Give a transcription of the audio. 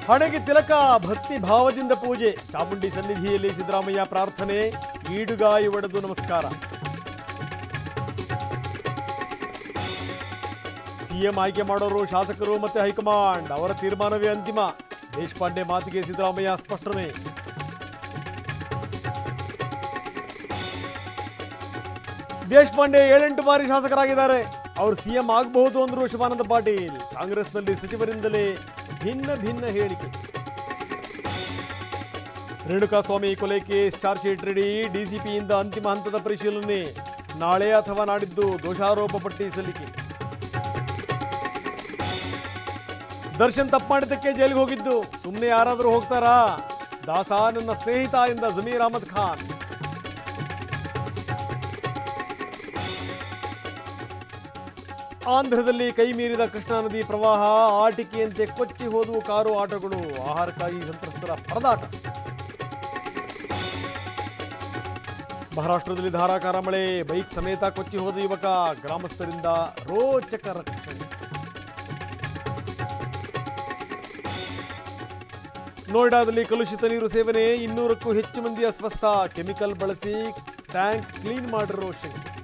ಹಣೆಗೆ ತಿಲಕ ಭಕ್ತಿ ಭಾವದಿಂದ ಪೂಜೆ ಚಾಮುಂಡಿ ಸನ್ನಿಧಿಯಲ್ಲಿ ಸಿದ್ದರಾಮಯ್ಯ ಪ್ರಾರ್ಥನೆ ಈಡುಗಾಯಿ ಒಡೆದು ನಮಸ್ಕಾರ ಸಿಎಂ ಆಯ್ಕೆ ಮಾಡೋರು ಶಾಸಕರು ಮತ್ತೆ ಹೈಕಮಾಂಡ್ ಅವರ ತೀರ್ಮಾನವೇ ಅಂತಿಮ ದೇಶಪಾಂಡೆ ಮಾತಿಗೆ ಸಿದ್ದರಾಮಯ್ಯ ಸ್ಪಷ್ಟನೆ ದೇಶಪಾಂಡೆ 7-8 ಬಾರಿ ಶಾಸಕರಾಗಿದ್ದಾರೆ ಅವರು ಸಿಎಂ ಆಗಬಹುದು ಅಂದ್ರು ಶಿವಾನಂದ ಪಾಟೀಲ್ ಕಾಂಗ್ರೆಸ್ನಲ್ಲಿ ಸಚಿವರಿಂದಲೇ ಭಿನ್ನ ಹೇಳಿಕೆ ರೇಣುಕಾಸ್ವಾಮಿ ಕೊಲೆ ಕೇಸ್ ಚಾರ್ಜ್ ಶೀಟ್ ರೆಡಿ ಡಿಸಿಪಿಯಿಂದ ಅಂತಿಮ ಹಂತದ ಪರಿಶೀಲನೆ ನಾಳೆ ಅಥವಾ ನಾಡಿದ್ದು ದೋಷಾರೋಪ ಪಟ್ಟಿ ಸಲ್ಲಿಕೆ ದರ್ಶನ್ ತಪ್ಪು ಮಾಡಿದ್ದಕ್ಕೆ ಜೈಲಿಗೆ ಹೋಗಿದ್ದು ಸುಮ್ಮನೆ ಯಾರಾದರೂ ಹೋಗ್ತಾರಾ ದಾಸ ನನ್ನ ಸ್ನೇಹಿತ ಎಂದ ಜಮೀರ್ ಅಹಮದ್ ಖಾನ್ ಆಂಧ್ರದಲ್ಲಿ ಕೈ ಮೀರಿದ ಕೃಷ್ಣಾ ನದಿ ಪ್ರವಾಹ ಆಟಿಕೆಯಂತೆ ಕೊಚ್ಚಿ ಹೋದವು ಕಾರು ಆಟೋಗಳು ಆಹಾರಕ್ಕಾಗಿ ಸಂತ್ರಸ್ತರ ಪರದಾಟ ಮಹಾರಾಷ್ಟ್ರದಲ್ಲಿ ಧಾರಾಕಾರ ಮಳೆ ಬೈಕ್ ಸಮೇತ ಕೊಚ್ಚಿ ಹೋದ ಯುವಕ ಗ್ರಾಮಸ್ಥರಿಂದ ರೋಚಕ ರಕ್ಷಣೆ ನೋಯ್ಡಾದಲ್ಲಿ ಕಲುಷಿತ ನೀರು ಸೇವನೆ 200ಕ್ಕೂ ಹೆಚ್ಚು ಮಂದಿ ಅಸ್ವಸ್ಥ ಕೆಮಿಕಲ್ ಬಳಸಿ ಟ್ಯಾಂಕ್ ಕ್ಲೀನ್ ಮಾಡಿರೋ ಶಂಕೆ